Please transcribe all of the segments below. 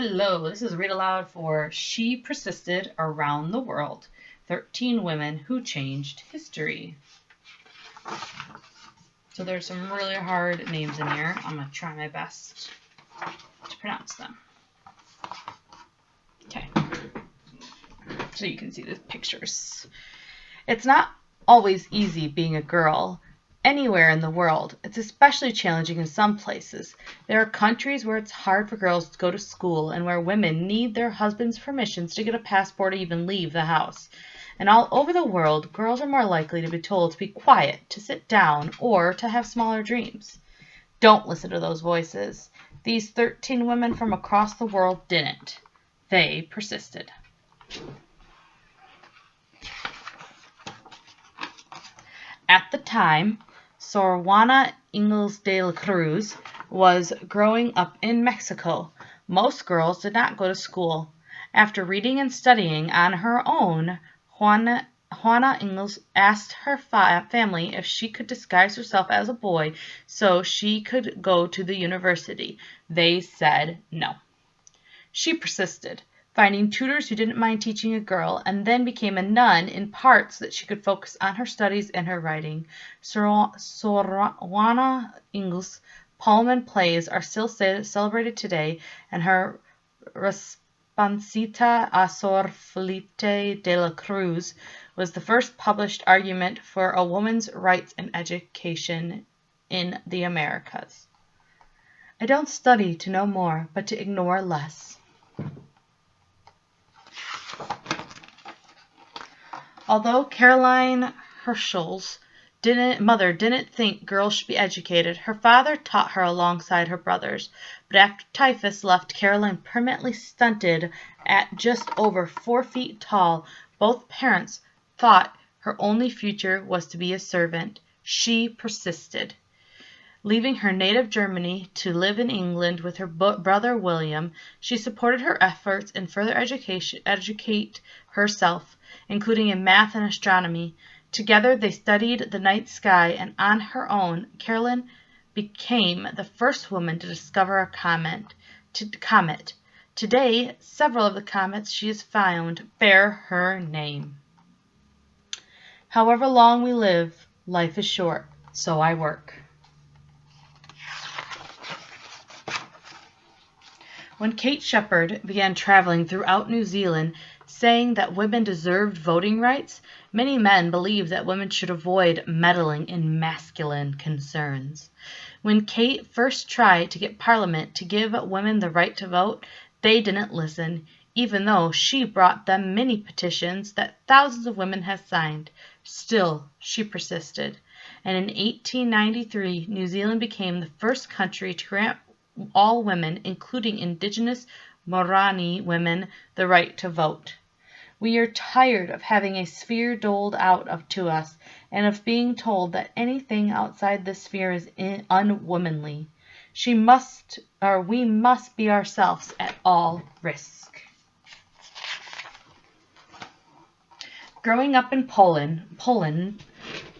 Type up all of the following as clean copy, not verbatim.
Hello, this is Read Aloud for She Persisted Around the World, 13 Women Who Changed History. So there's some really hard names in here. I'm going to try my best to pronounce them. Okay, so you can see the pictures. It's not always easy being a girl anywhere in the world. It's especially challenging in some places. There are countries where it's hard for girls to go to school and where women need their husbands' permissions to get a passport or even leave the house. And all over the world, girls are more likely to be told to be quiet, to sit down, or to have smaller dreams. Don't listen to those voices. These 13 women from across the world didn't. They persisted. At the time, Sor Juana Ingalls de la Cruz was growing up in Mexico. Most girls did not go to school. After reading and studying on her own, Juana Ingalls asked her family if she could disguise herself as a boy so she could go to the university. They said no. She persisted, finding tutors who didn't mind teaching a girl, and then became a nun in part so that she could focus on her studies and her writing. Sor Juana Ingalls' Pullman plays are still celebrated today, and her Responsita a Sor Felipe de la Cruz was the first published argument for a woman's rights in education in the Americas. I don't study to know more, but to ignore less. Although Caroline Herschel's mother didn't think girls should be educated, her father taught her alongside her brothers. But after typhus left Caroline permanently stunted at just over 4 feet tall, both parents thought her only future was to be a servant. She persisted. Leaving her native Germany to live in England with her brother William, she supported her efforts in further educate herself, including in math and astronomy. Together they studied the night sky, and on her own, Caroline became the first woman to discover a comet. Today, several of the comets she has found bear her name. However long we live, life is short, so I work. When Kate Shepherd began traveling throughout New Zealand, saying that women deserved voting rights, many men believed that women should avoid meddling in masculine concerns. When Kate first tried to get Parliament to give women the right to vote, they didn't listen, even though she brought them many petitions that thousands of women had signed. Still, she persisted, and in 1893, New Zealand became the first country to grant all women, including Indigenous Maori women, the right to vote. We are tired of having a sphere doled out to us, and of being told that anything outside this sphere is unwomanly. We must be ourselves at all risk. Growing up in Poland,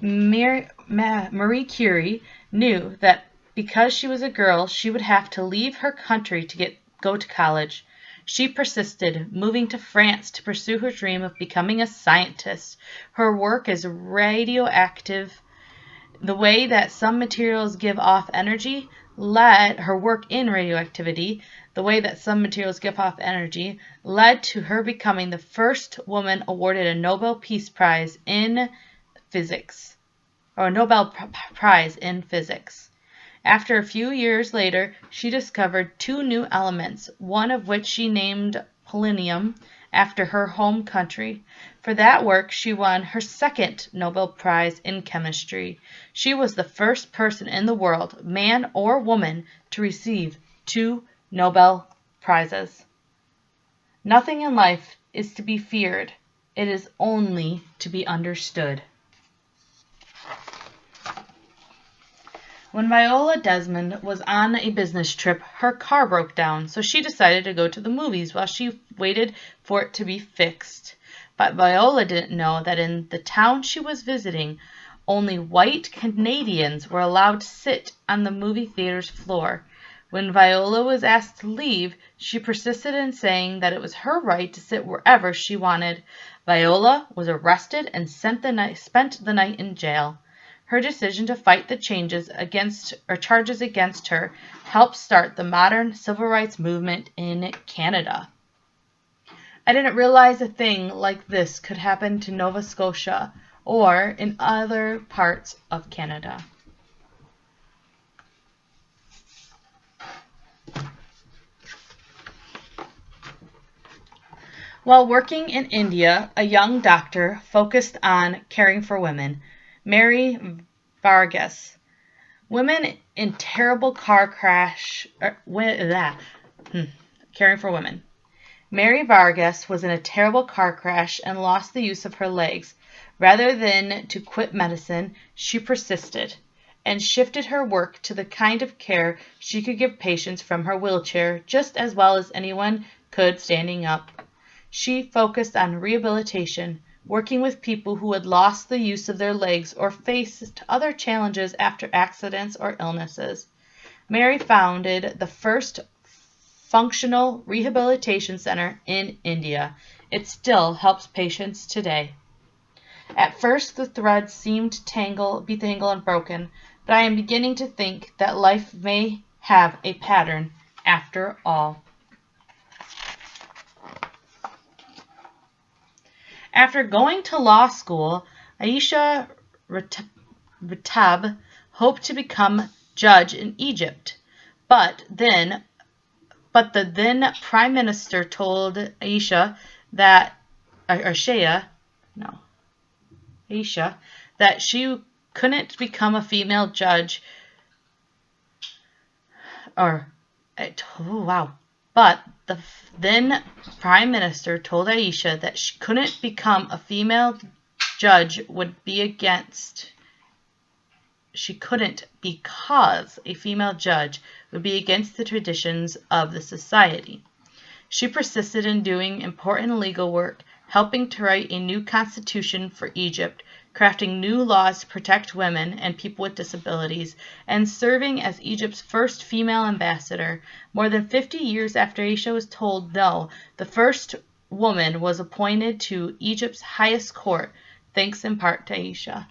Marie Curie knew that because she was a girl, she would have to leave her country to go to college. She persisted, moving to France to pursue her dream of becoming a scientist. Her work is radioactive. The way that some materials give off energy led to her becoming the first woman awarded a Nobel Peace Prize in physics, or a Nobel Prize in physics. After a few years later, she discovered 2 new elements, one of which she named polonium after her home country. For that work, she won her second Nobel Prize in chemistry. She was the first person in the world, man or woman, to receive 2 Nobel Prizes. Nothing in life is to be feared. It is only to be understood. When Viola Desmond was on a business trip, her car broke down, so she decided to go to the movies while she waited for it to be fixed. But Viola didn't know that in the town she was visiting, only white Canadians were allowed to sit on the movie theater's floor. When Viola was asked to leave, she persisted in saying that it was her right to sit wherever she wanted. Viola was arrested and spent the night in jail. Her decision to fight the charges against her helped start the modern civil rights movement in Canada. I didn't realize a thing like this could happen to Nova Scotia or in other parts of Canada. While working in India, a young doctor focused on caring for women. Mary Vargas. Women in terrible car crash. Caring for women. Mary Vargas was in a terrible car crash and lost the use of her legs. Rather than to quit medicine, she persisted and shifted her work to the kind of care she could give patients from her wheelchair just as well as anyone could standing up. She focused on rehabilitation, working with people who had lost the use of their legs or faced other challenges after accidents or illnesses. Mary founded the first functional rehabilitation center in India. It still helps patients today. At first, the threads seemed to be tangled and broken, but I am beginning to think that life may have a pattern after all. After going to law school, Aisha Ratab hoped to become judge in Egypt, but the then Prime Minister told Aisha that she couldn't become a female judge But the then Prime Minister told Aisha that she couldn't become a female judge would be against she couldn't because a female judge would be against the traditions of the society. She persisted in doing important legal work, helping to write a new constitution for Egypt, crafting new laws to protect women and people with disabilities, and serving as Egypt's first female ambassador. More than 50 years after Aisha was told no, the first woman was appointed to Egypt's highest court, thanks in part to Aisha.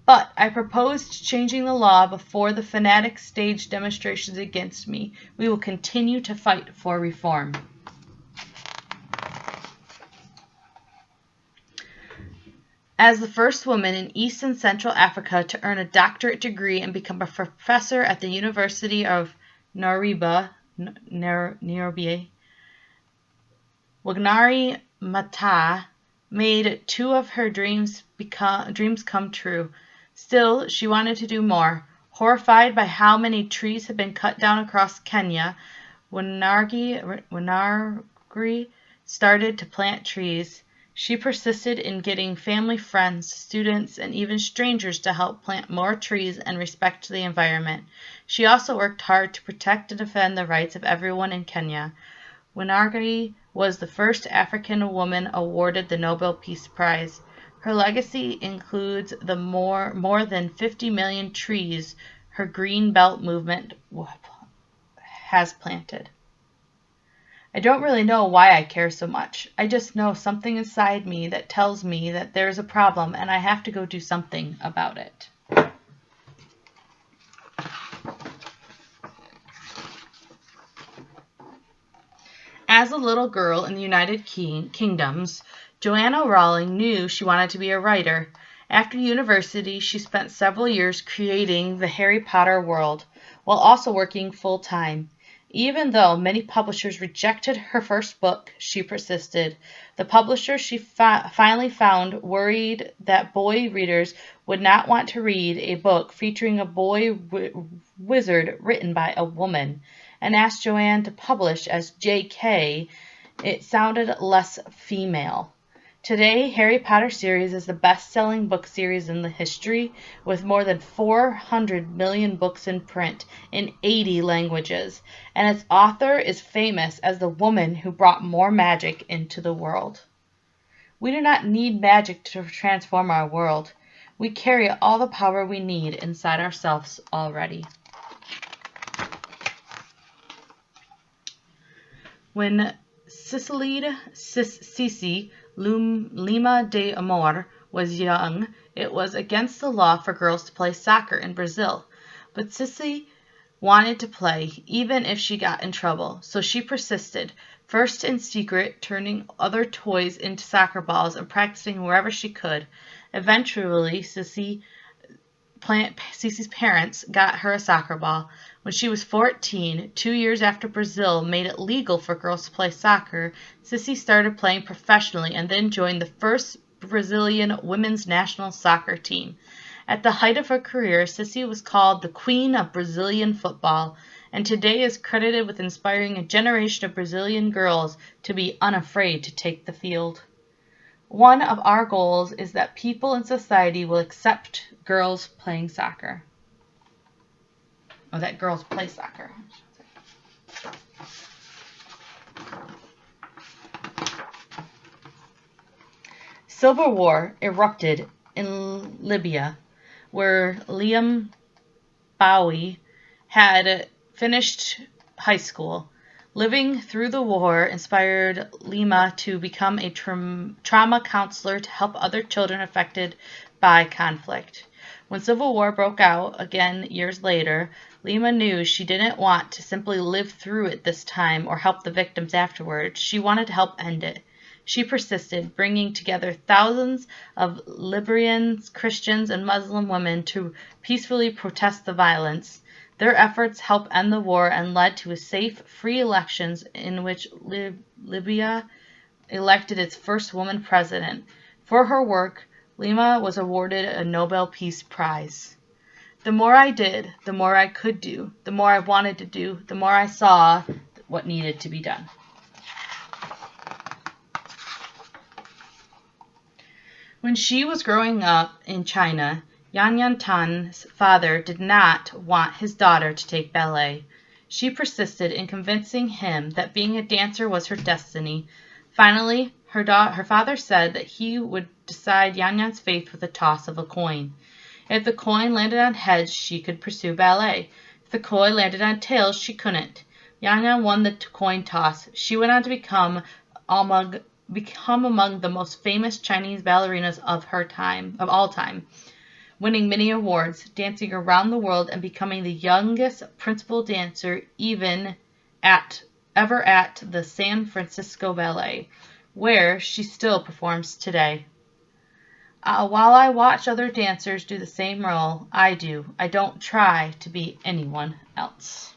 But I proposed changing the law before the fanatics staged demonstrations against me. We will continue to fight for reform. As the first woman in East and Central Africa to earn a doctorate degree and become a professor at the University of Nairobi, Wangari Maathai made two of her dreams come true. Still, she wanted to do more. Horrified by how many trees had been cut down across Kenya, Wangari started to plant trees. She persisted in getting family, friends, students, and even strangers to help plant more trees and respect the environment. She also worked hard to protect and defend the rights of everyone in Kenya. Wangari was the first African woman awarded the Nobel Peace Prize. Her legacy includes the more than 50 million trees her Green Belt movement has planted. I don't really know why I care so much. I just know something inside me that tells me that there is a problem and I have to go do something about it. As a little girl in the United Kingdoms, Joanna Rowling knew she wanted to be a writer. After university, she spent several years creating the Harry Potter world, while also working full-time. Even though many publishers rejected her first book, she persisted. The publisher she finally found worried that boy readers would not want to read a book featuring a boy wizard written by a woman, and asked Joanne to publish as J.K. It sounded less female. Today, Harry Potter series is the best-selling book series in the history, with more than 400 million books in print in 80 languages, and its author is famous as the woman who brought more magic into the world. We do not need magic to transform our world. We carry all the power we need inside ourselves already. When Cici Lima de Amor was young, it was against the law for girls to play soccer in Brazil. But Cici wanted to play, even if she got in trouble, so she persisted, first in secret, turning other toys into soccer balls and practicing wherever she could. Eventually, Cece's parents got her a soccer ball. When she was 14, 2 years after Brazil made it legal for girls to play soccer, Cece started playing professionally and then joined the first Brazilian women's national soccer team. At the height of her career, Cece was called the Queen of Brazilian football, and today is credited with inspiring a generation of Brazilian girls to be unafraid to take the field. One of our goals is that people in society will accept girls playing soccer. Or that girls play soccer. Civil war erupted in Libya, where Liam Bowie had finished high school. Living through the war inspired Lima to become a trauma counselor to help other children affected by conflict. When civil war broke out again years later, Lima knew she didn't want to simply live through it this time or help the victims afterwards. She wanted to help end it. She persisted, bringing together thousands of Liberians, Christians, and Muslim women to peacefully protest the violence. Their efforts helped end the war and led to safe, free elections in which Libya elected its first woman president. For her work, Lima was awarded a Nobel Peace Prize. The more I did, the more I could do, the more I wanted to do, the more I saw what needed to be done. When she was growing up in China, Yan Yan Tan's father did not want his daughter to take ballet. She persisted in convincing him that being a dancer was her destiny. Finally, her father said that he would decide Yan Yan's fate with a toss of a coin. If the coin landed on heads, she could pursue ballet. If the coin landed on tails, she couldn't. Yan Yan won the coin toss. She went on to become among the most famous Chinese ballerinas of all time, winning many awards, dancing around the world, and becoming the youngest principal dancer ever at the San Francisco Ballet, where she still performs today. While I watch other dancers do the same role I do, I don't try to be anyone else.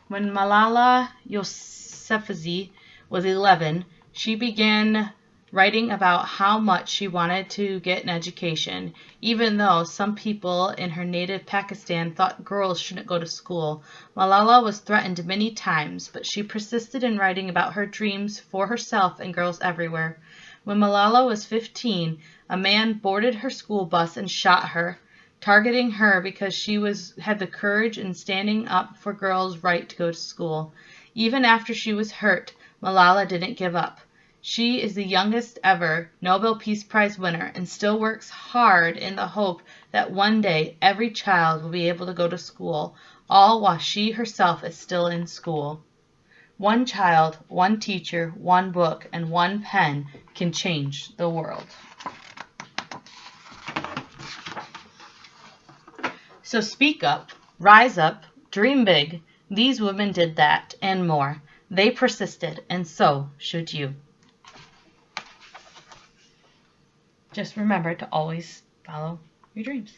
When Malala Yousafzai was 11, she began writing about how much she wanted to get an education, even though some people in her native Pakistan thought girls shouldn't go to school. Malala was threatened many times, but she persisted in writing about her dreams for herself and girls everywhere. When Malala was 15, a man boarded her school bus and shot her, targeting her because she had the courage in standing up for girls' right to go to school. Even after she was hurt, Malala didn't give up. She is the youngest ever Nobel Peace Prize winner and still works hard in the hope that one day every child will be able to go to school, all while she herself is still in school. One child, one teacher, one book, and one pen can change the world. So speak up, rise up, dream big. These women did that and more. They persisted, and so should you. Just remember to always follow your dreams.